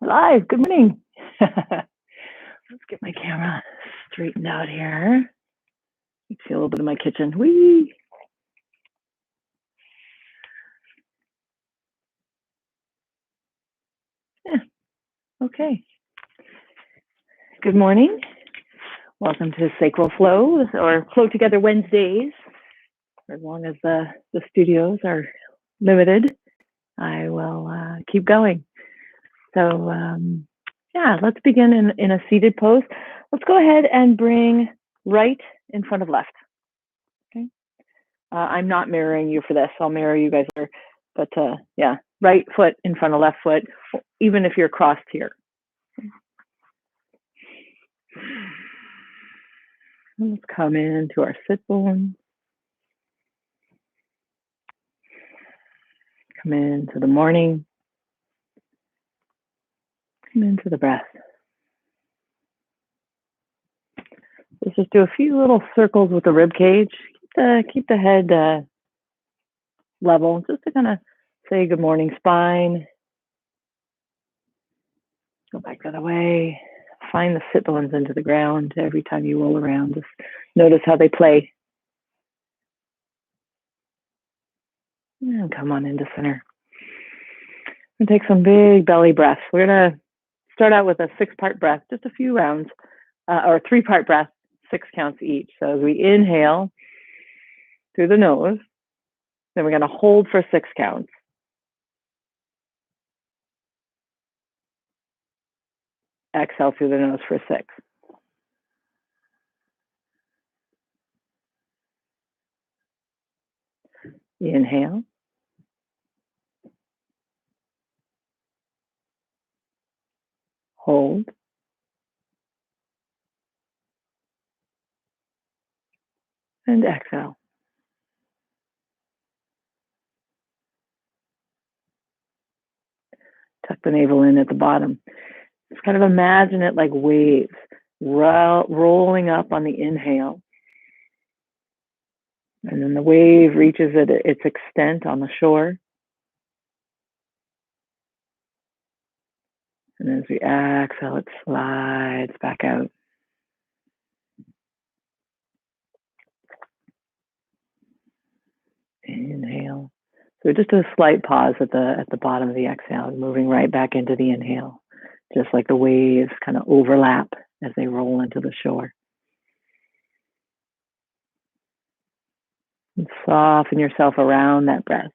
Live, good morning. Let's get my camera straightened out here. You can see a little bit of my kitchen. Whee! Yeah, okay. Good morning. Welcome to Sacral Flow, or Flow Together Wednesdays. As long as the studios are limited, I will keep going. So yeah, let's begin in a seated pose. Let's go ahead and bring right in front of left. Okay. I'm not mirroring you for this. I'll mirror you guys later. But yeah, right foot in front of left foot, even if you're crossed here. Let's come into our sit bones. Come into the morning. Come into the breath. Let's just do a few little circles with the rib cage. Keep the head level, just to kind of say good morning, spine. Go back the other way. Find the sit bones into the ground every time you roll around. Just notice how they play. And come on into center. And take some big belly breaths. We're going to start out with a 6-part breath, just a few rounds, or a 3-part breath, 6 counts each. So as we inhale through the nose, then we're going to hold for 6 counts. Exhale through the nose for 6. Inhale. Hold. And exhale. Tuck the navel in at the bottom. Just kind of imagine it like waves rolling up on the inhale. And then the wave reaches at its extent on the shore. And as we exhale, it slides back out. Inhale. So just a slight pause at the bottom of the exhale, moving right back into the inhale, just like the waves kind of overlap as they roll into the shore. And soften yourself around that breath.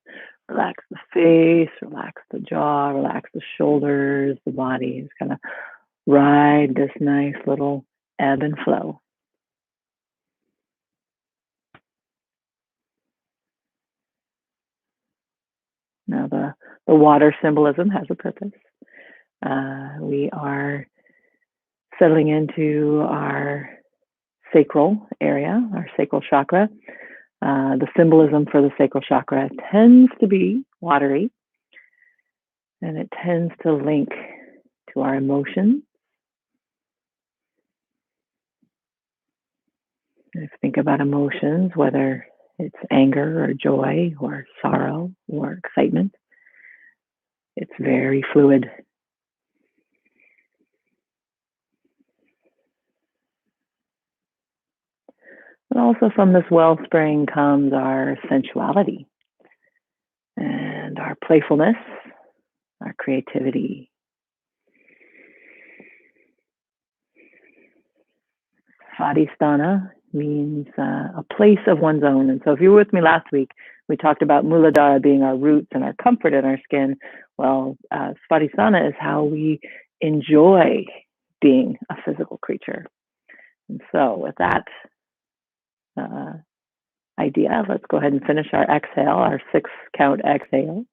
Relax the face, relax the jaw, relax the shoulders, the body. Just kind of ride this nice little ebb and flow. Now the water symbolism has a purpose. We are settling into our sacral area, our sacral chakra. The symbolism for the sacral chakra tends to be watery, and it tends to link to our emotions. If you think about emotions, whether it's anger or joy or sorrow or excitement, it's very fluid. But also from this wellspring comes our sensuality and our playfulness, our creativity. Svadhisthana means a place of one's own. And so if you were with me last week, we talked about Muladhara being our roots and our comfort in our skin. Well, Svadhisthana is how we enjoy being a physical creature. And so with that idea, let's go ahead and finish our exhale, our 6-count exhale,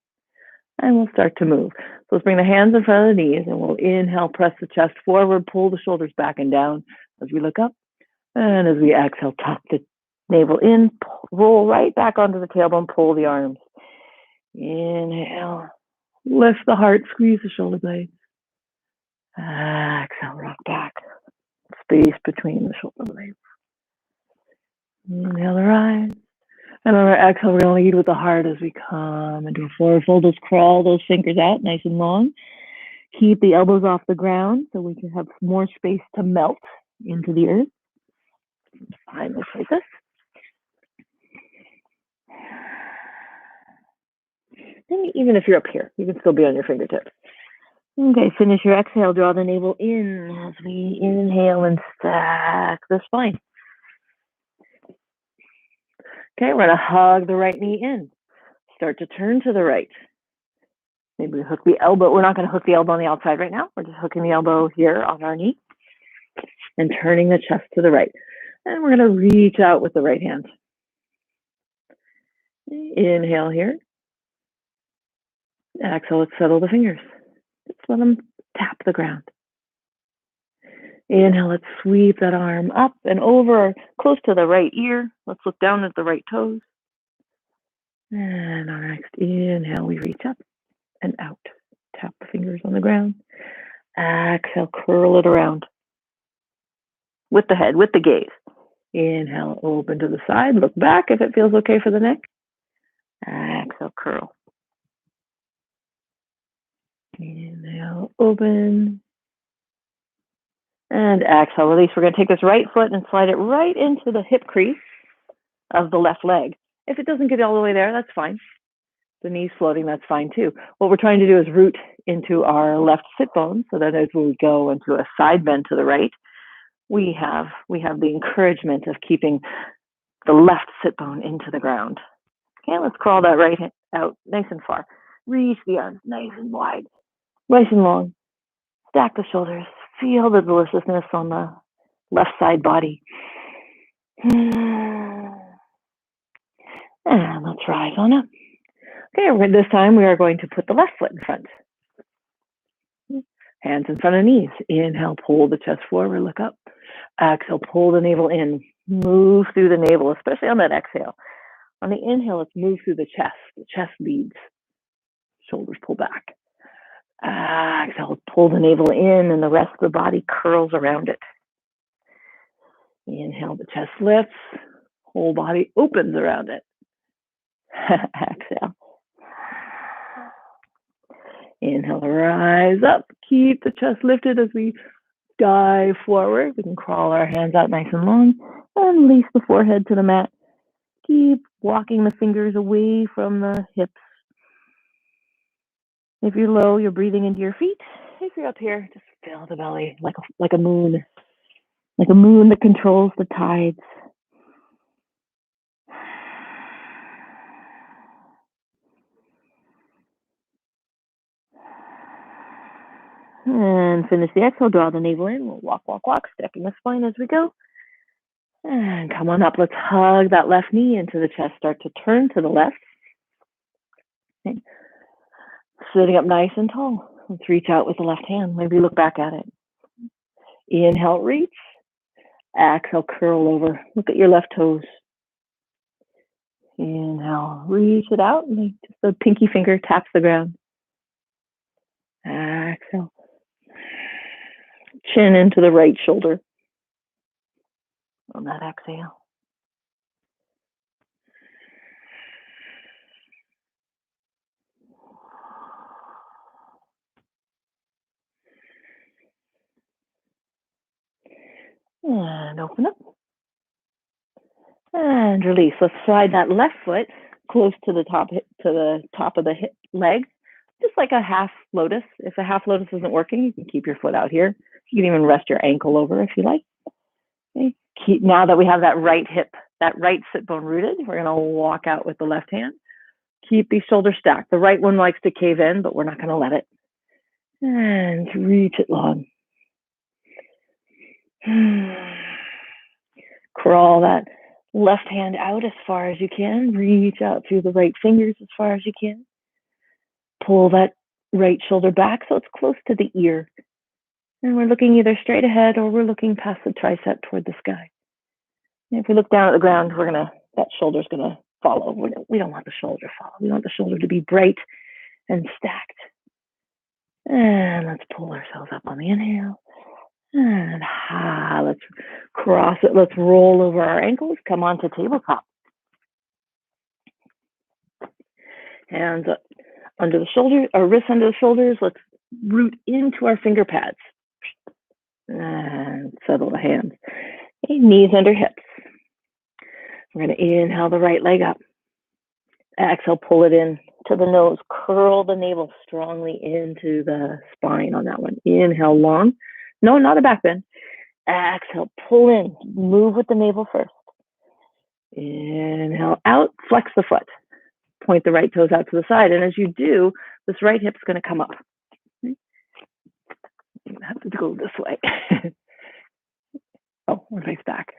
and we'll start to move. So let's bring the hands in front of the knees, and we'll inhale, press the chest forward, pull the shoulders back and down as we look up. And as we exhale, tuck the navel in, roll right back onto the tailbone, pull the arms. Inhale, lift the heart, squeeze the shoulder blades. Exhale, rock back. Space between the shoulder blades. Inhale, rise. And on our exhale, we're going to lead with the heart as we come into a forward fold. Just crawl those fingers out nice and long. Keep the elbows off the ground so we can have more space to melt into the earth. Fine, let's like this. And even if you're up here, you can still be on your fingertips. Okay, finish your exhale. Draw the navel in as we inhale and stack the spine. Okay, we're going to hug the right knee in. Start to turn to the right. Maybe we hook the elbow. We're not going to hook the elbow on the outside right now. We're just hooking the elbow here on our knee and turning the chest to the right. And we're going to reach out with the right hand. Inhale here. Exhale, let's settle the fingers. Just let them tap the ground. Inhale, let's sweep that arm up and over, close to the right ear. Let's look down at the right toes. And our next inhale, we reach up and out. Tap the fingers on the ground. Exhale, curl it around. With the head, with the gaze. Inhale, open to the side. Look back if it feels okay for the neck. Exhale, curl. Inhale, open. And exhale, release. We're going to take this right foot and slide it right into the hip crease of the left leg. If it doesn't get all the way there, that's fine. The knee's floating, that's fine too. What we're trying to do is root into our left sit bone so that as we go into a side bend to the right, we have the encouragement of keeping the left sit bone into the ground. Okay, let's crawl that right hand out nice and far. Reach the arms nice and wide, nice and long. Stack the shoulders. Feel the deliciousness on the left side body. And let's rise on up. Okay, this time we are going to put the left foot in front. Hands in front of knees. Inhale, pull the chest forward, look up. Exhale, pull the navel in. Move through the navel, especially on that exhale. On the inhale, let's move through the chest. The chest leads. Shoulders pull back. Exhale, pull the navel in and the rest of the body curls around it. Inhale, the chest lifts. Whole body opens around it. Exhale. Inhale, rise up. Keep the chest lifted as we dive forward. We can crawl our hands out nice and long and release the forehead to the mat. Keep walking the fingers away from the hips. If you're low, you're breathing into your feet. If you're up here, just fill the belly like a moon that controls the tides. And finish the exhale, draw the navel in. We'll walk, stacking the spine as we go. And come on up. Let's hug that left knee into the chest. Start to turn to the left. Okay. Sitting up nice and tall. Let's reach out with the left hand. Maybe look back at it. Inhale, reach. Exhale, curl over. Look at your left toes. Inhale, reach it out. And just the pinky finger taps the ground. Exhale. Chin into the right shoulder on that exhale. And open up. And release. Let's slide that left foot close to the top of the hip leg, just like a half lotus. If a half lotus isn't working, you can keep your foot out here. You can even rest your ankle over if you like. Okay. Now that we have that right hip, that right sit bone rooted, we're going to walk out with the left hand. Keep these shoulders stacked. The right one likes to cave in, but we're not going to let it. And reach it long. Crawl that left hand out as far as you can. Reach out through the right fingers as far as you can. Pull that right shoulder back so it's close to the ear. And we're looking either straight ahead or we're looking past the tricep toward the sky. And if we look down at the ground, that shoulder's gonna follow. We don't want the shoulder to follow. We want the shoulder to be bright and stacked. And let's pull ourselves up on the inhale. And let's cross it. Let's roll over our ankles. Come on to tabletop. Hands up under the shoulders, or wrists under the shoulders. Let's root into our finger pads. And settle the hands. Okay, knees under hips. We're going to inhale the right leg up. Exhale, pull it in to the nose. Curl the navel strongly into the spine on that one. Inhale, long. No, not a back bend. Exhale, pull in. Move with the navel first. Inhale, out. Flex the foot. Point the right toes out to the side. And as you do, this right hip's going to come up. You have to go this way. Oh, we're face back.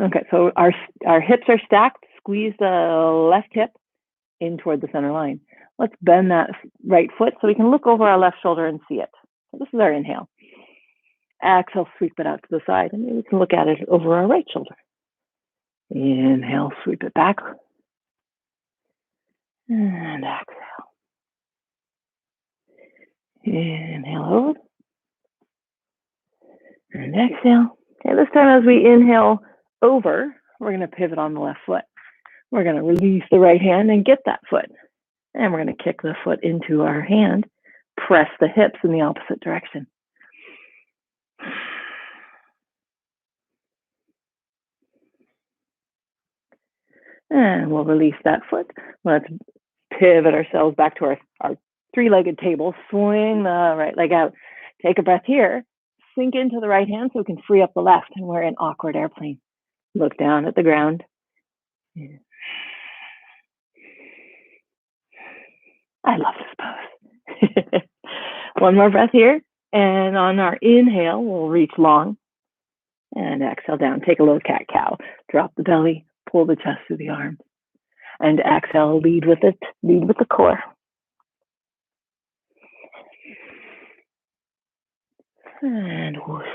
Okay, so our hips are stacked. Squeeze the left hip in toward the center line. Let's bend that right foot so we can look over our left shoulder and see it. So this is our inhale. Exhale, sweep it out to the side, and maybe we can look at it over our right shoulder. Inhale, sweep it back. And exhale. Inhale over. And exhale. Okay, this time as we inhale over, we're going to pivot on the left foot. We're going to release the right hand and get that foot. And we're going to kick the foot into our hand, press the hips in the opposite direction. And we'll release that foot. Let's pivot ourselves back to our three-legged table. Swing the right leg out. Take a breath here. Sink into the right hand so we can free up the left. And we're in awkward airplane. Look down at the ground. I love this pose. One more breath here. And on our inhale, we'll reach long. And exhale down. Take a little cat-cow. Drop the belly. Pull the chest through the arms. And exhale, lead with it. Lead with the core. And whoosh.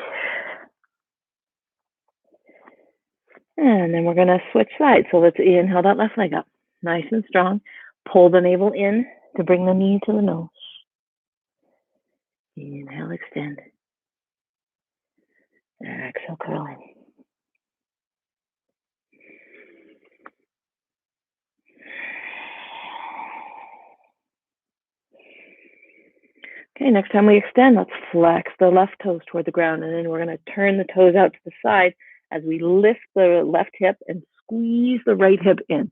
And then we're going to switch sides. So let's inhale that left leg up. Nice and strong. Pull the navel in to bring the knee to the nose. Inhale, extend. Exhale, curl in. Okay, next time we extend, let's flex the left toes toward the ground, and then we're going to turn the toes out to the side as we lift the left hip and squeeze the right hip in.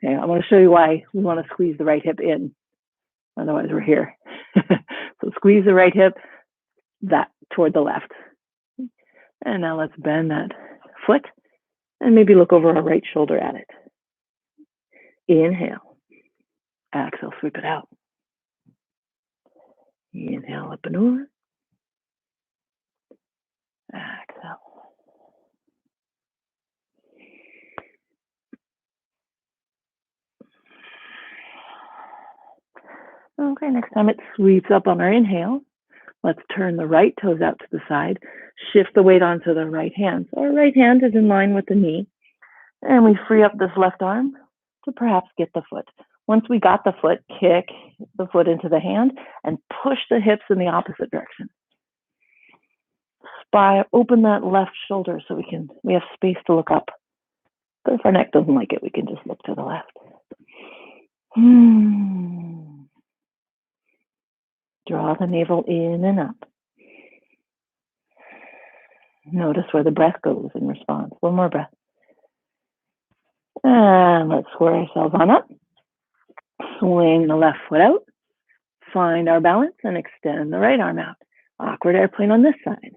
Okay, I want to show you why we want to squeeze the right hip in. Otherwise, we're here. So squeeze the right hip that toward the left. And now let's bend that foot and maybe look over our right shoulder at it. Inhale. Exhale, sweep it out. Inhale, up and over. Exhale. Okay, next time it sweeps up on our inhale, let's turn the right toes out to the side, shift the weight onto the right hand. So our right hand is in line with the knee, and we free up this left arm to perhaps get the foot. Once we got the foot, kick the foot into the hand and push the hips in the opposite direction. Open that left shoulder so we have space to look up. But if our neck doesn't like it, we can just look to the left. Draw the navel in and up. Notice where the breath goes in response. One more breath. And let's square ourselves on up. Swing the left foot out. Find our balance and extend the right arm out. Awkward airplane on this side.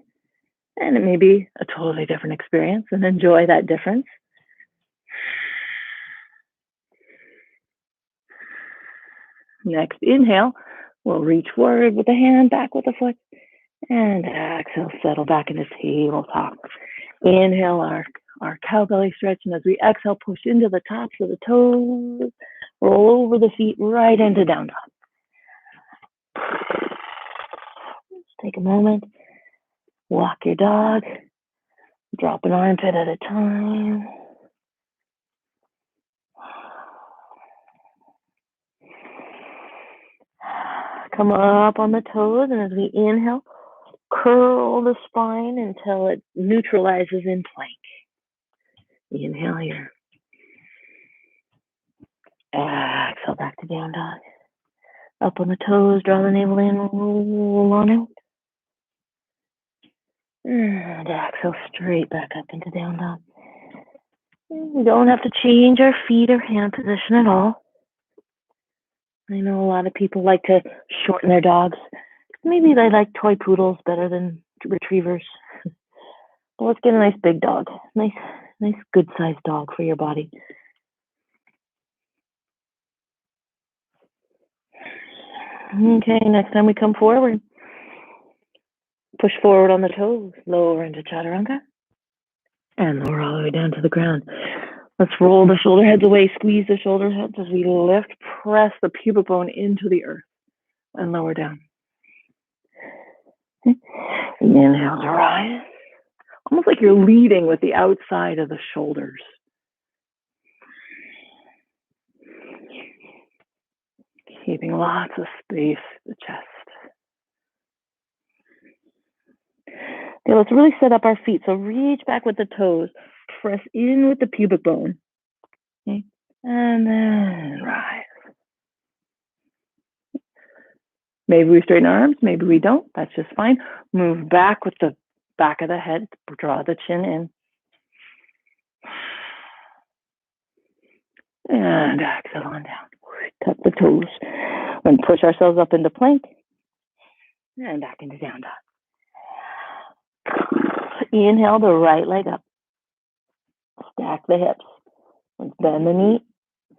And it may be a totally different experience, and enjoy that difference. Next inhale, we'll reach forward with the hand, back with the foot, and exhale, settle back into tabletop. Inhale our cow belly stretch, and as we exhale, push into the tops of the toes, roll over the feet right into down dog. Just take a moment, walk your dog, drop an armpit at a time. Come up on the toes, and as we inhale, curl the spine until it neutralizes in plank. Inhale here. Exhale back to down dog. Up on the toes, draw the navel in, roll on out. And exhale straight back up into down dog. We don't have to change our feet or hand position at all. I know a lot of people like to shorten their dogs. Maybe they like toy poodles better than retrievers. But let's get a nice big dog. Nice good sized dog for your body. Okay, next time we come forward, push forward on the toes, lower into Chaturanga, and lower all the way down to the ground. Let's roll the shoulder heads away, squeeze the shoulder heads as we lift, press the pubic bone into the earth, and lower down. Inhale to rise. Almost like you're leading with the outside of the shoulders. Keeping lots of space in the chest. Okay, let's really set up our feet. So reach back with the toes, press in with the pubic bone. Okay, and then rise. Maybe we straighten our arms, maybe we don't. That's just fine. Move back with the back of the head. Draw the chin in. And exhale on down. Tuck the toes. And push ourselves up into plank. And back into down dog. Inhale the right leg up. Stack the hips. And bend the knee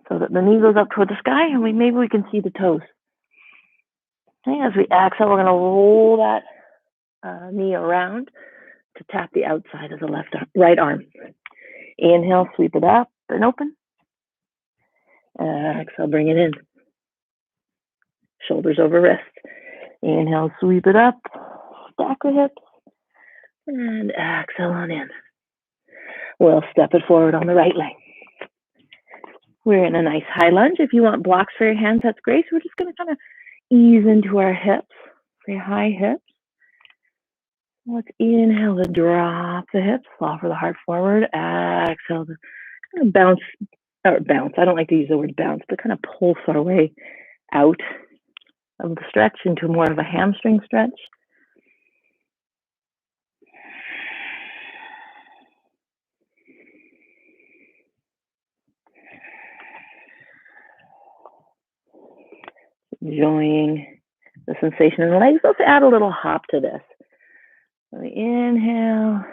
so that the knee goes up toward the sky, and maybe we can see the toes. Okay, as we exhale, we're going to roll that knee around to tap the outside of the right arm. Inhale, sweep it up and open. Exhale, bring it in. Shoulders over wrists. Inhale, sweep it up. Stack the hips. And exhale on in. We'll step it forward on the right leg. We're in a nice high lunge. If you want blocks for your hands, that's great. So we're just going to kind of ease into our hips. Say high hips. Let's inhale to drop the hips, offer the heart forward. Exhale to kind of bounce. I don't like to use the word bounce, but kind of pulse our way out of the stretch into more of a hamstring stretch. Enjoying the sensation in the legs. Let's add a little hop to this. So we inhale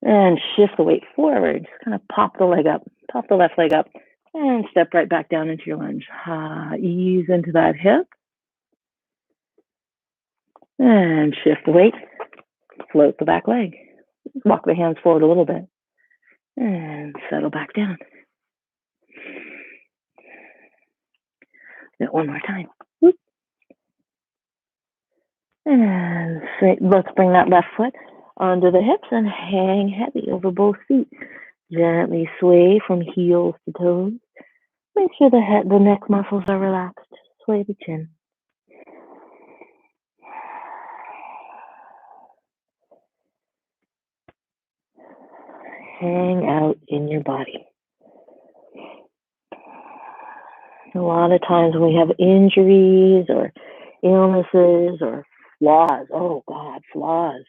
and shift the weight forward. Just kind of pop the leg up, pop the left leg up, and step right back down into your lunge. Ease into that hip. And shift the weight. Float the back leg. Walk the hands forward a little bit. And settle back down. One more time. And let's bring that left foot onto the hips and hang heavy over both feet. Gently sway from heels to toes. Make sure the neck muscles are relaxed. Sway the chin. Hang out in your body. A lot of times when we have injuries or illnesses or flaws, oh God, flaws.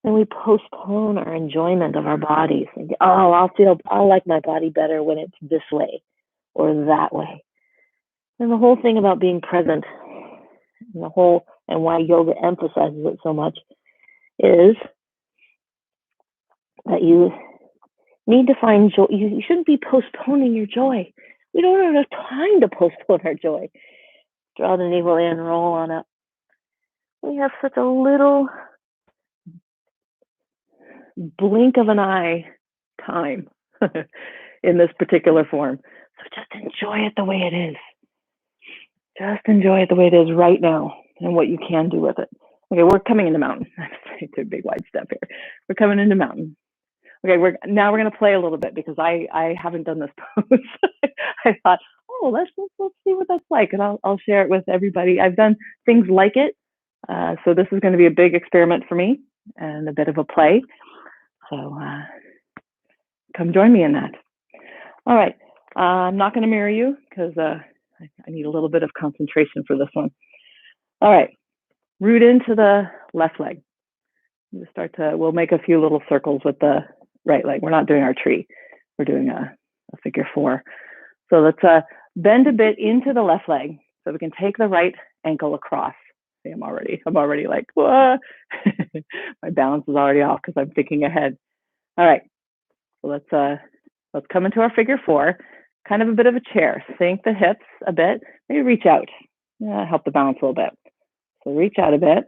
And we postpone our enjoyment of our bodies. Think, oh, I'll like my body better when it's this way or that way. And the whole thing about being present, and why yoga emphasizes it so much, is that you need to find joy. You shouldn't be postponing your joy. We don't have enough time to postpone our joy. Draw the navel in, roll on up. We have such a little blink of an eye time in this particular form. So just enjoy it the way it is. Just enjoy it the way it is right now and what you can do with it. Okay, we're coming into mountain. It's a big wide step here. We're coming into mountain. Okay, we're going to play a little bit because I haven't done this pose. I thought, let's see what that's like, and I'll share it with everybody. I've done things like it, so this is going to be a big experiment for me and a bit of a play. So come join me in that. All right, I'm not going to mirror you because I need a little bit of concentration for this one. All right, root into the left leg. We'll make a few little circles with the right leg. We're not doing our tree. We're doing a figure 4. So let's bend a bit into the left leg so we can take the right ankle across. See, I'm already like, whoa. My balance is already off because I'm thinking ahead. All right, so let's come into our figure 4, kind of a bit of a chair. Sink the hips a bit, maybe reach out. Help the balance a little bit. So reach out a bit.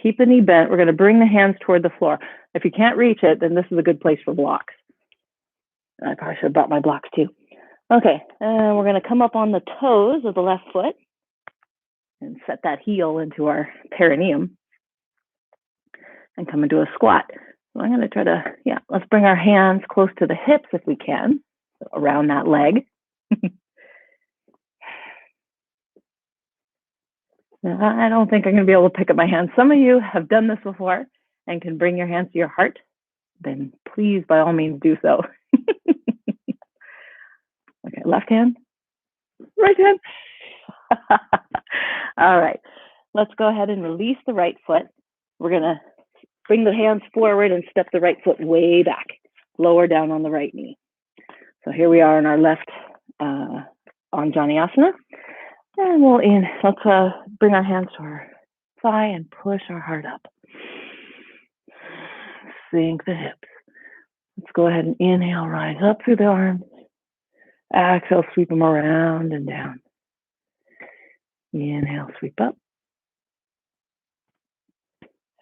Keep the knee bent. We're going to bring the hands toward the floor. If you can't reach it, then this is a good place for blocks. I probably should have brought my blocks too. Okay, and we're going to come up on the toes of the left foot and set that heel into our perineum and come into a squat. So I'm going to try to, let's bring our hands close to the hips if we can, so around that leg. Now, I don't think I'm going to be able to pick up my hands. Some of you have done this before and can bring your hands to your heart. Then please, by all means, do so. Okay, left hand, right hand. All right, let's go ahead and release the right foot. We're going to bring the hands forward and step the right foot way back, lower down on the right knee. So here we are in our left Anjasana. And let's bring our hands to our thigh and push our heart up. Sink the hips. Let's go ahead and inhale, rise up through the arms. Exhale, sweep them around and down. Inhale, sweep up.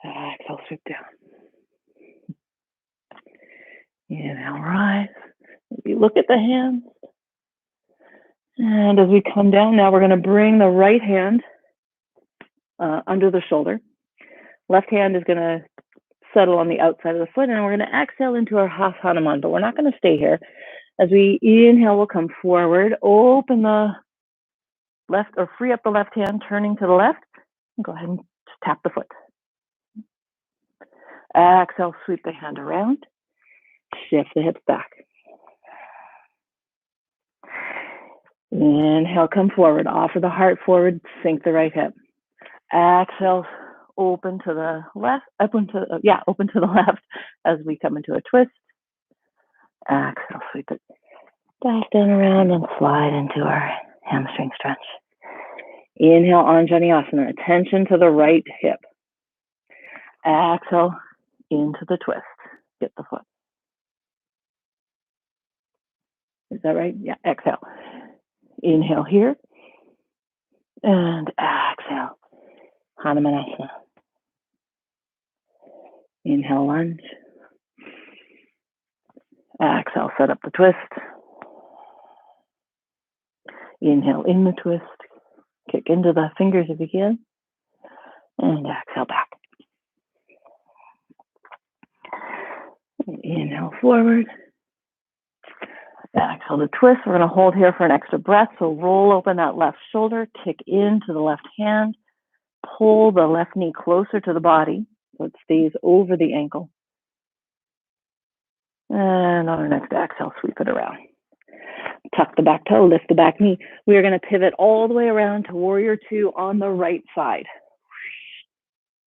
Exhale, sweep down. Inhale, rise. Maybe look at the hands. And as we come down now, we're going to bring the right hand under the shoulder. Left hand is going to settle on the outside of the foot, and we're going to exhale into our Hanuman, but we're not going to stay here. As we inhale, we'll come forward, open the left, or free up the left hand, turning to the left, and go ahead and just tap the foot. Exhale, sweep the hand around, shift the hips back. Inhale, come forward, offer the heart forward, sink the right hip. Exhale, open to the left, open to the left as we come into a twist. Exhale, sweep it back down around and slide into our hamstring stretch. Inhale, Anjasana, attention to the right hip. Exhale, into the twist, get the foot. Is that right? Yeah, exhale. Inhale here, and exhale, Hanumanasana. Inhale, lunge. Exhale, set up the twist. Inhale in the twist. Kick into the fingers if you can. And exhale back. Inhale forward. Exhale to twist. We're going to hold here for an extra breath. So roll open that left shoulder, kick into the left hand, pull the left knee closer to the body so it stays over the ankle. And on our next exhale, sweep it around. Tuck the back toe, lift the back knee. We are going to pivot all the way around to Warrior 2 on the right side.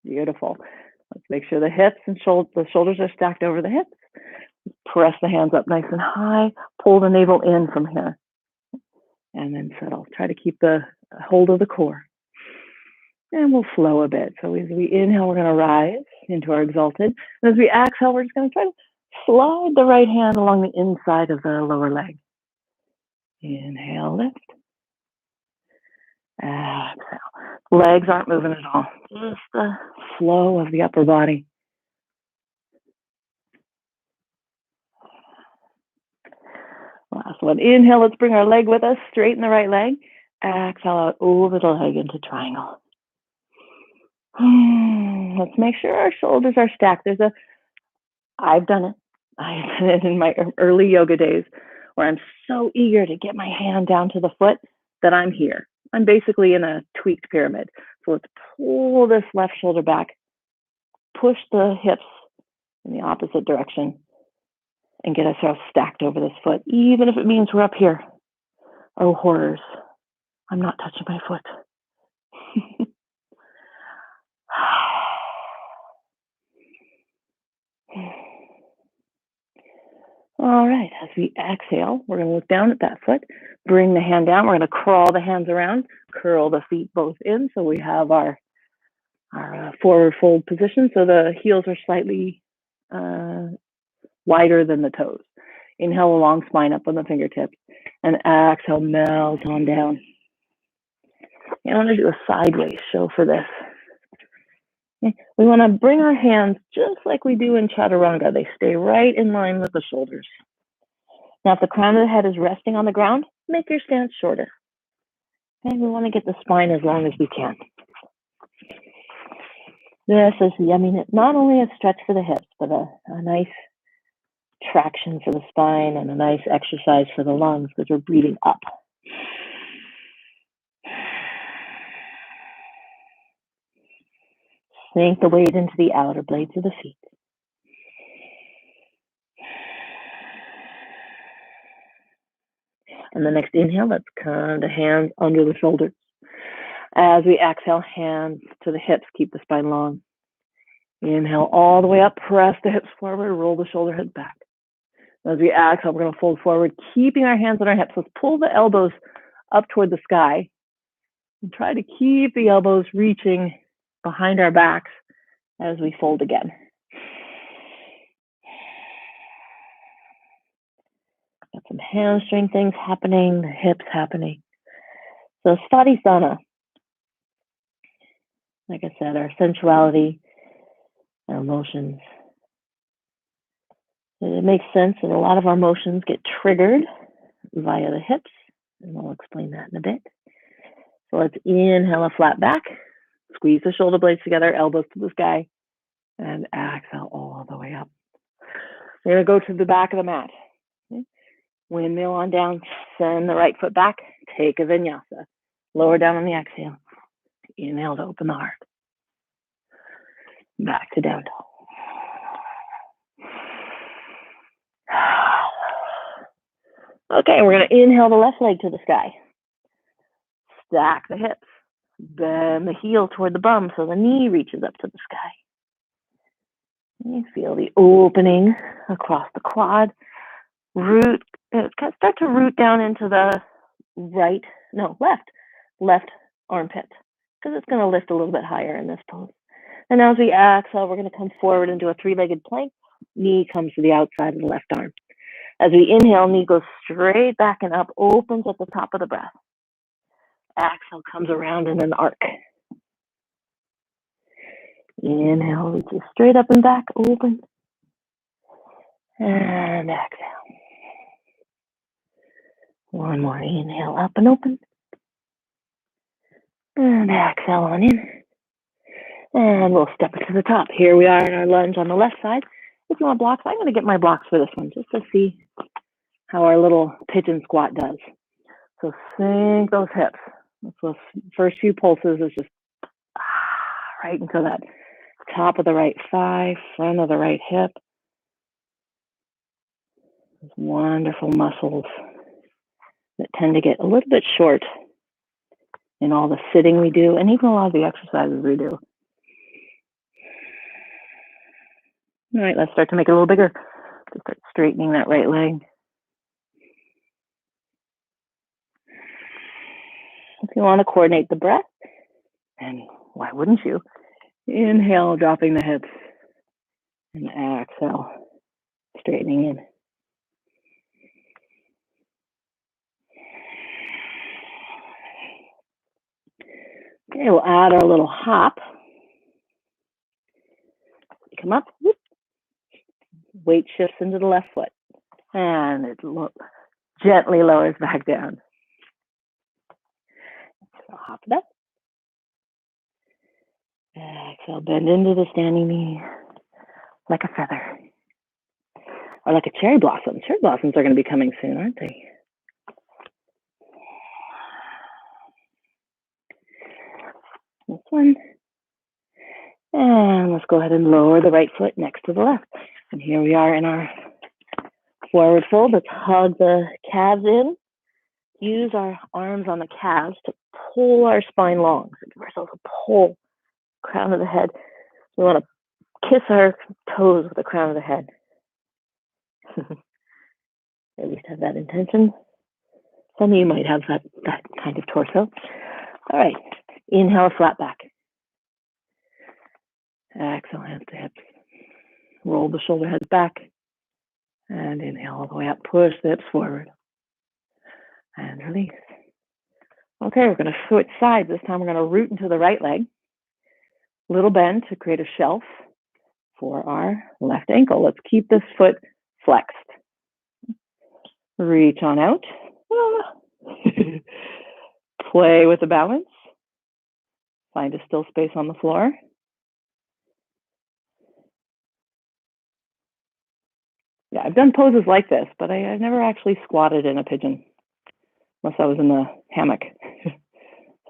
Beautiful. Let's make sure the hips and the shoulders are stacked over the hips. Press the hands up nice and high. Pull the navel in from here. And then settle. Try to keep the hold of the core. And we'll flow a bit. So as we inhale, we're going to rise into our exalted. And as we exhale, we're just going to try to slide the right hand along the inside of the lower leg. Inhale, lift. Exhale. Legs aren't moving at all. Just the flow of the upper body. Last one. Inhale, let's bring our leg with us, straighten the right leg. Exhale out over the leg into triangle. Let's make sure our shoulders are stacked. I've done it. I've done it in my early yoga days where I'm so eager to get my hand down to the foot that I'm here. I'm basically in a tweaked pyramid. So let's pull this left shoulder back, push the hips in the opposite direction, and get ourselves stacked over this foot, even if it means we're up here. Oh, horrors. I'm not touching my foot. All right, as we exhale, we're going to look down at that foot, bring the hand down. We're going to crawl the hands around, curl the feet both in so we have our forward fold position, so the heels are slightly wider than the toes. Inhale, a long spine up on the fingertips, and exhale, melt on down. I want to do a sideways show for this. Okay. We want to bring our hands just like we do in Chaturanga. They stay right in line with the shoulders. Now, if the crown of the head is resting on the ground, make your stance shorter. Okay. We want to get the spine as long as we can. This is, it's not only a stretch for the hips, but a nice traction for the spine and a nice exercise for the lungs because we're breathing up. Sink the weight into the outer blades of the feet. And the next inhale, let's come to hands under the shoulders. As we exhale, hands to the hips, keep the spine long. Inhale all the way up, press the hips forward, roll the shoulder head back. As we exhale, we're going to fold forward, keeping our hands on our hips. Let's pull the elbows up toward the sky and try to keep the elbows reaching behind our backs as we fold again. Got some hamstring things happening, the hips happening. So Svadhisthana, like I said, our sensuality, our emotions. It makes sense that a lot of our emotions get triggered via the hips, and I'll explain that in a bit. So let's inhale a flat back, squeeze the shoulder blades together, elbows to the sky, and exhale all the way up. We're going to go to the back of the mat. Okay. Windmill on down, send the right foot back, take a vinyasa. Lower down on the exhale. Inhale to open the heart. Back to down dog. Okay, we're going to inhale the left leg to the sky. Stack the hips. Bend the heel toward the bum so the knee reaches up to the sky. You feel the opening across the quad. Start to root down into the left armpit, because it's going to lift a little bit higher in this pose. And as we exhale, we're going to come forward and do a three-legged plank. Knee comes to the outside of the left arm. As we inhale, knee goes straight back and up, opens at the top of the breath. Exhale comes around in an arc. Inhale, reaches straight up and back, open. And exhale. One more inhale, up and open. And exhale on in. And we'll step it to the top. Here we are in our lunge on the left side. If you want blocks, I'm going to get my blocks for this one just to see how our little pigeon squat does. So sink those hips. So first few pulses is just right into that top of the right thigh, front of the right hip. Those wonderful muscles that tend to get a little bit short in all the sitting we do, and even a lot of the exercises we do. All right, let's start to make it a little bigger. To start straightening that right leg. If you want to coordinate the breath, and why wouldn't you? Inhale, dropping the hips, and exhale, straightening in. Okay, we'll add our little hop. Come up, whoop. Weight shifts into the left foot, and it gently lowers back down. So hop it up. Exhale, bend into the standing knee like a feather, or like a cherry blossom. Cherry blossoms are going to be coming soon, aren't they? This one. And let's go ahead and lower the right foot next to the left. And here we are in our forward fold. Let's hug the calves in. Use our arms on the calves to pull our spine long. So give ourselves a pull, crown of the head. We want to kiss our toes with the crown of the head. At least have that intention. Some of you might have that kind of torso. All right, inhale, flat back. Exhale, hands to hips. Roll the shoulder heads back. And inhale all the way up. Push the hips forward. And release. Okay, we're going to switch sides. This time we're going to root into the right leg. Little bend to create a shelf for our left ankle. Let's keep this foot flexed. Reach on out. Play with the balance. Find a still space on the floor. Yeah, I've done poses like this, but I've never actually squatted in a pigeon, unless I was in the hammock. So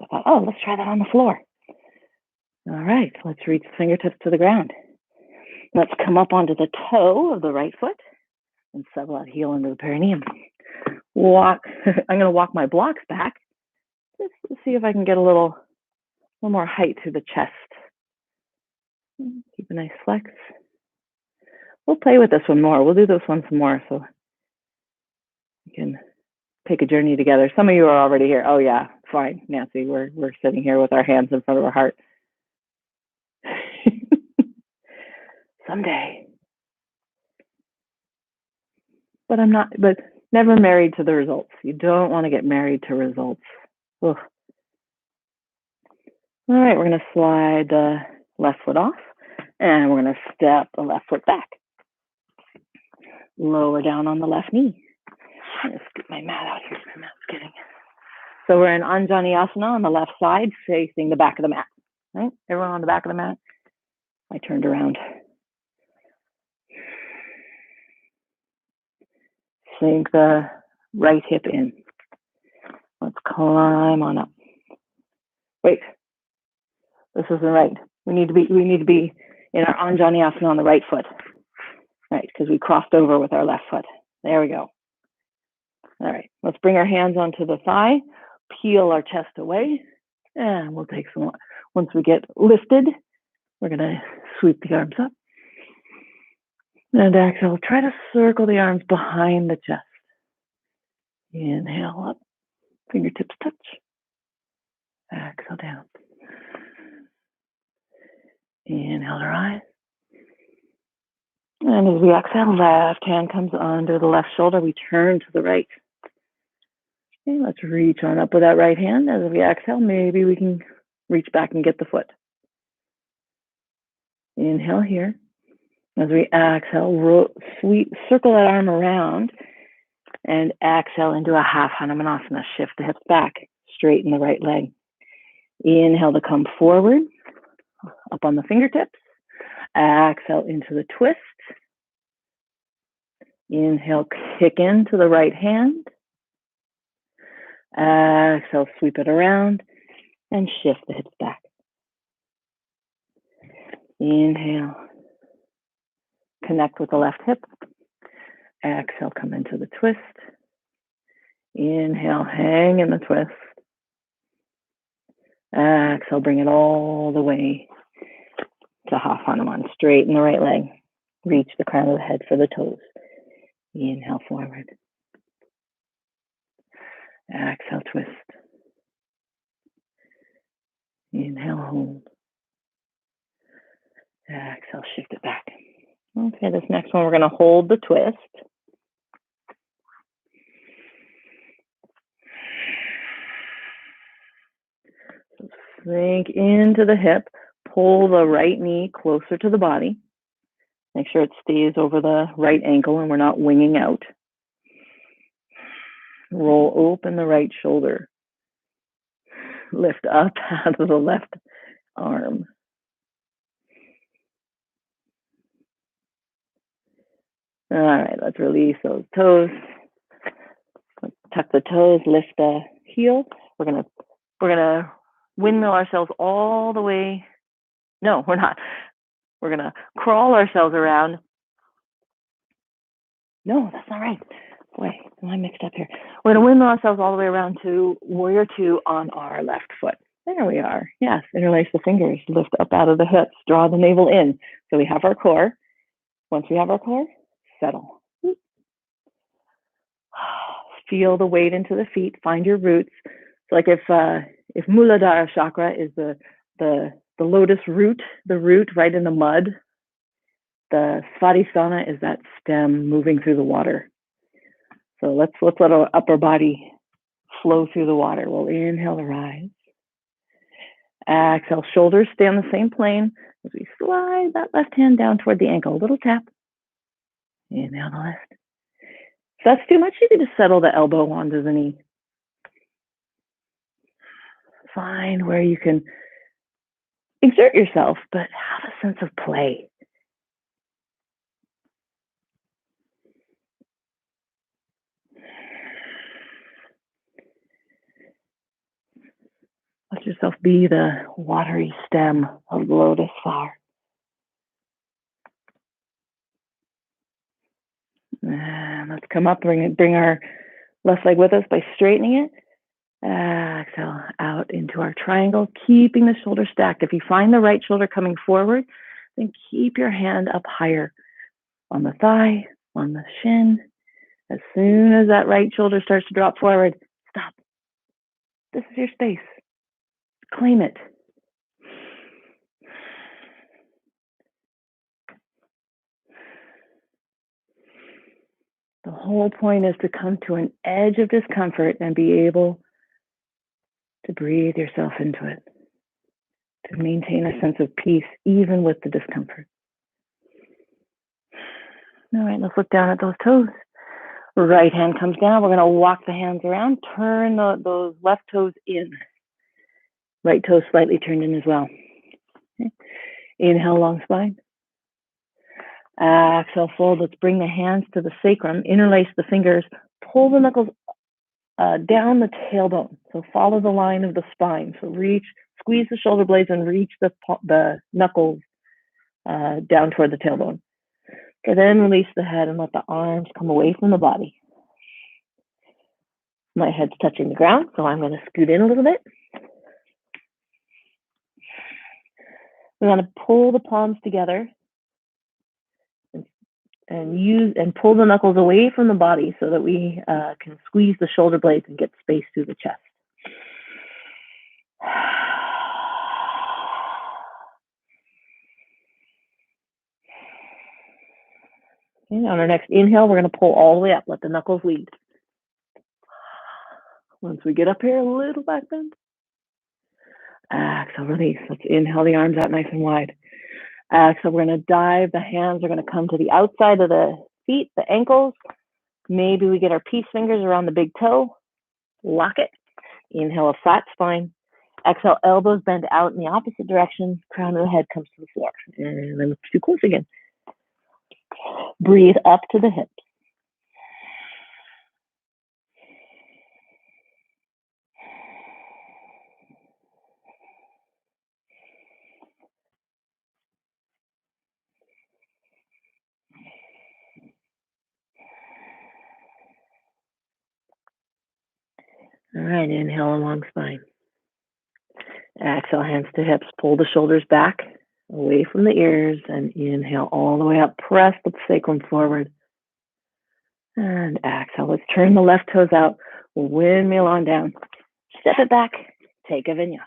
I thought, oh, let's try that on the floor. All right, let's reach the fingertips to the ground. Let's come up onto the toe of the right foot and settle that heel into the perineum. Walk. I'm going to walk my blocks back just to see if I can get a little more height through the chest. Keep a nice flex. We'll play with this one more. We'll do this one some more so we can take a journey together. Some of you are already here. Oh yeah, fine, Nancy. We're sitting here with our hands in front of our heart. Someday. But I'm not, but never married to the results. You don't want to get married to results. Ugh. All right, we're going to slide the left foot off and we're going to step the left foot back. Lower down on the left knee. I'm going to scoot my mat out here. My mat's getting. So we're in Anjasana on the left side, facing the back of the mat. Right? Everyone on the back of the mat? I turned around. Sink the right hip in. Let's climb on up. Wait, this isn't right. We need to be in our Anjasana on the right foot. Right, because we crossed over with our left foot. There we go. All right, let's bring our hands onto the thigh, peel our chest away, and we'll take some. Once we get lifted, we're gonna sweep the arms up. And exhale, try to circle the arms behind the chest. Inhale up, fingertips touch. Exhale down. Inhale to rise. And as we exhale, left hand comes under the left shoulder. We turn to the right. Okay, let's reach on up with that right hand. As we exhale, maybe we can reach back and get the foot. Inhale here. As we exhale, circle that arm around and exhale into a half Hanumanasana. Shift the hips back, straighten the right leg. Inhale to come forward, up on the fingertips. Exhale into the twist. Inhale, kick into the right hand. Exhale, sweep it around and shift the hips back. Inhale, connect with the left hip. Exhale, come into the twist. Inhale, hang in the twist. Exhale, bring it all the way to half Hanuman. Straighten the right leg. Reach the crown of the head for the toes. Inhale forward. Exhale, twist. Inhale, hold. Exhale, shift it back. Okay, this next one, we're going to hold the twist. So sink into the hip. Pull the right knee closer to the body. Make sure it stays over the right ankle and we're not winging out. Roll open the right shoulder. Lift up out of the left arm. All right, let's release those toes. Tuck the toes, lift the heel. We're gonna windmill ourselves all the way. No, we're not. We're gonna crawl ourselves around No, that's not right. Boy, am I mixed up here. We're going to windmill ourselves all the way around to warrior two on our left foot. There we are. Yes, interlace the fingers, lift up out of the hips, draw the navel in. So we have our core. Once we have our core, settle. Feel the weight into the feet, find your roots. So like if Muladhara chakra is the lotus root, the root right in the mud, the Svadhisthana is that stem moving through the water. So let's let our upper body flow through the water. We'll inhale to rise. Exhale, shoulders stay on the same plane as we slide that left hand down toward the ankle. A little tap. Inhale to lift. If that's too much, you can just settle the elbow onto the knee. Find where you can exert yourself, but have a sense of play. Let yourself be the watery stem of the lotus flower. And let's come up, bring our left leg with us by straightening it. Exhale out into our triangle, keeping the shoulder stacked. If you find the right shoulder coming forward, then keep your hand up higher on the thigh, on the shin. As soon as that right shoulder starts to drop forward, stop. This is your space. Claim it. The whole point is to come to an edge of discomfort and be able to breathe yourself into it, to maintain a sense of peace even with the discomfort. All right, let's look down at those toes. Right hand comes down. We're going to walk the hands around, turn those left toes in. Right toe slightly turned in as well. Okay. Inhale, long spine. Exhale, fold. Let's bring the hands to the sacrum, interlace the fingers, pull the knuckles down the tailbone. So follow the line of the spine. So squeeze the shoulder blades and reach the knuckles down toward the tailbone. Okay, then release the head and let the arms come away from the body. My head's touching the ground, so I'm going to scoot in a little bit. We're going to pull the palms together and pull the knuckles away from the body so that we can squeeze the shoulder blades and get space through the chest. Okay, on our next inhale, we're going to pull all the way up. Let the knuckles lead. Once we get up here, a little back bend. Exhale, release. Let's inhale the arms out nice and wide. Exhale, we're going to dive. The hands are going to come to the outside of the feet, the ankles. Maybe we get our peace fingers around the big toe. Lock it. Inhale, a flat spine. Exhale, elbows bend out in the opposite direction. Crown of the head comes to the floor. And then too close again. Breathe up to the hips. All right, inhale a long spine. Exhale, hands to hips. Pull the shoulders back, away from the ears, and inhale all the way up. Press the sacrum forward. And exhale. Let's turn the left toes out. Windmill on down. Step it back. Take a vinyasa.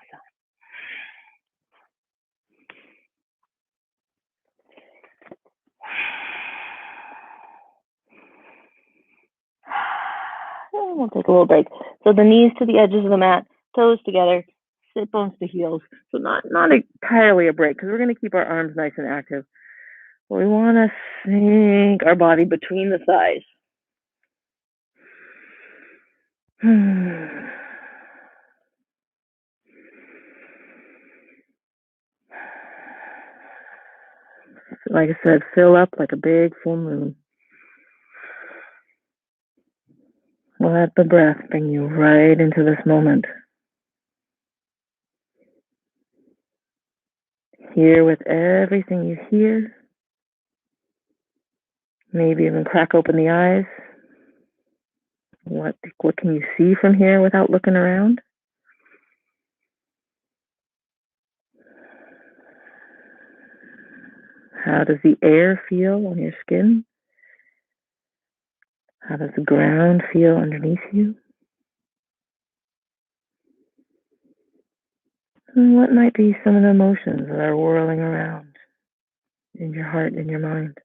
And we'll take a little break. So the knees to the edges of the mat, toes together, sit bones to heels. So not entirely a break because we're going to keep our arms nice and active. But we want to sink our body between the thighs. Like I said, fill up like a big full moon. Let the breath bring you right into this moment. Here with everything you hear, Maybe even crack open the eyes. What can you see from here without looking around? How does the air feel on your skin? How does the ground feel underneath you? And what might be some of the emotions that are whirling around in your heart and your mind?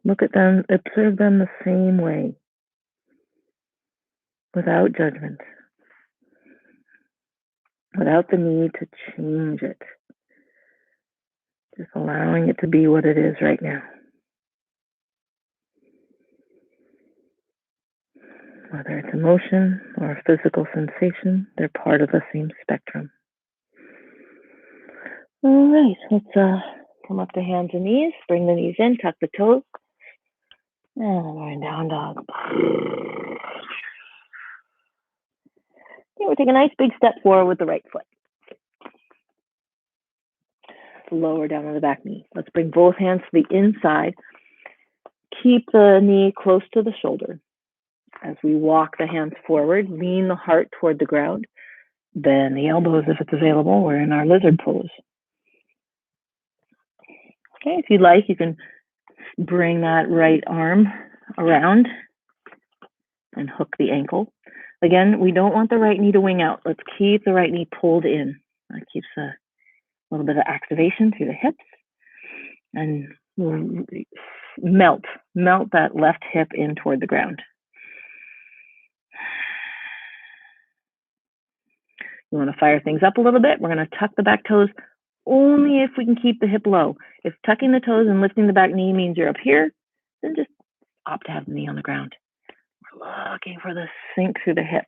Look at them, observe them the same way, without judgment, without the need to change it. Just allowing it to be what it is right now. Whether it's emotion or a physical sensation, they're part of the same spectrum. All right, let's come up to hands and knees. Bring the knees in, tuck the toes. And we're in down dog. Okay, we'll take a nice big step forward with the right foot. Lower down on the back knee. Let's bring both hands to the inside. Keep the knee close to the shoulder. As we walk the hands forward, lean the heart toward the ground. Bend the elbows if it's available. We're in our lizard pose. Okay, if you'd like, you can bring that right arm around and hook the ankle. Again, we don't want the right knee to wing out. Let's keep the right knee pulled in. That keeps a little bit of activation through the hips. And melt that left hip in toward the ground. You want to fire things up a little bit. We're going to tuck the back toes only if we can keep the hip low. If tucking the toes and lifting the back knee means you're up here, then just opt to have the knee on the ground. We're looking for the sink through the hip.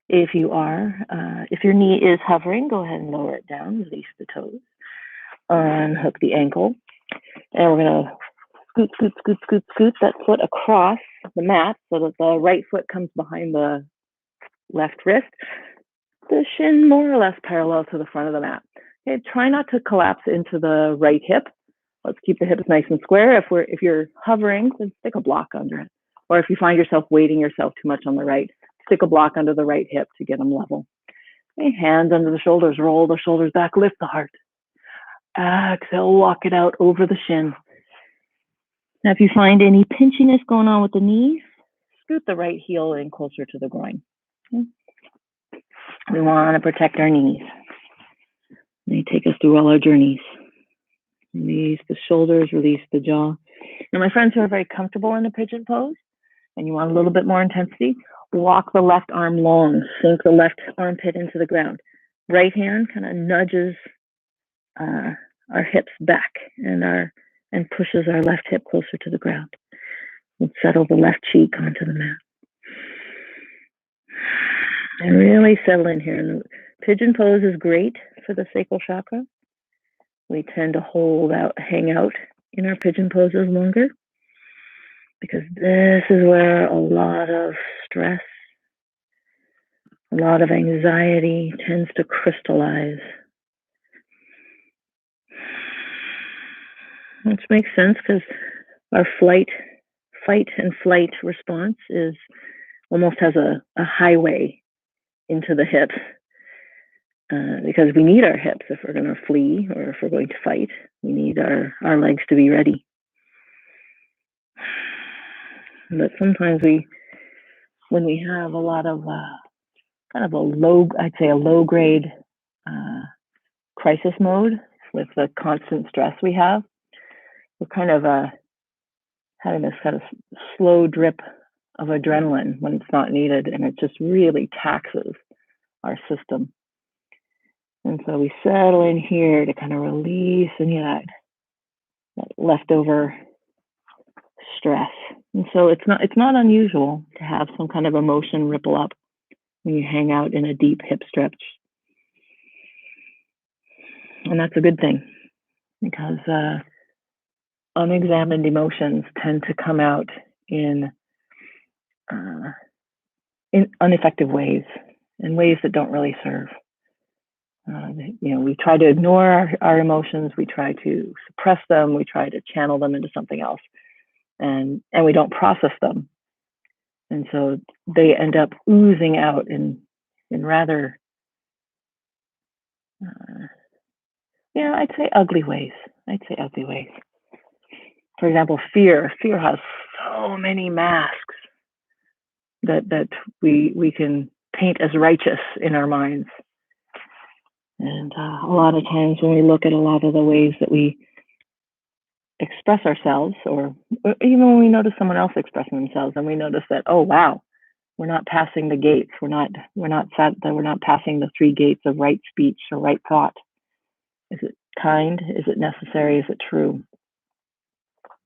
If your knee is hovering, go ahead and lower it down, release the toes, unhook the ankle, and we're going to scoot that foot across the mat so that the right foot comes behind the left wrist. The shin more or less parallel to the front of the mat. Okay, try not to collapse into the right hip. Let's keep the hips nice and square. If you're hovering, then stick a block under it. Or if you find yourself weighting yourself too much on the right, stick a block under the right hip to get them level. Okay, hands under the shoulders, roll the shoulders back, lift the heart. Exhale, walk it out over the shin. Now, if you find any pinchiness going on with the knees, scoot the right heel in closer to the groin. Okay. We want to protect our knees. They take us through all our journeys. Release the shoulders, release the jaw. Now, my friends who are very comfortable in the pigeon pose, and you want a little bit more intensity, walk the left arm long, sink the left armpit into the ground. Right hand kind of nudges our hips back and pushes our left hip closer to the ground. We'll settle the left cheek onto the mat. And really settle in here. And the pigeon pose is great for the sacral chakra. We tend to hang out in our pigeon poses longer because this is where a lot of stress, a lot of anxiety tends to crystallize. Which makes sense because our fight and flight response almost has a highway into the hips. Because we need our hips if we're going to flee or if we're going to fight. We need our legs to be ready. But sometimes when we have a lot of kind of a low grade crisis mode with the constant stress we have, we're kind of having this kind of slow drip of adrenaline when it's not needed, and it just really taxes our system. And so we settle in here to kind of release any of that leftover stress. And so it's not unusual to have some kind of emotion ripple up when you hang out in a deep hip stretch. And that's a good thing because unexamined emotions tend to come out in ineffective ways, in ways that don't really serve. We try to ignore our emotions, we try to suppress them, we try to channel them into something else, and we don't process them. And so they end up oozing out in rather, I'd say ugly ways. For example, fear has so many masks that we can paint as righteous in our minds. And a lot of times when we look at a lot of the ways that we express ourselves, or even when we notice someone else expressing themselves, and we notice that, oh wow, we're not passing the gates, we're not passing the 3 gates of right speech or right thought. Is it kind? Is it necessary? Is it true?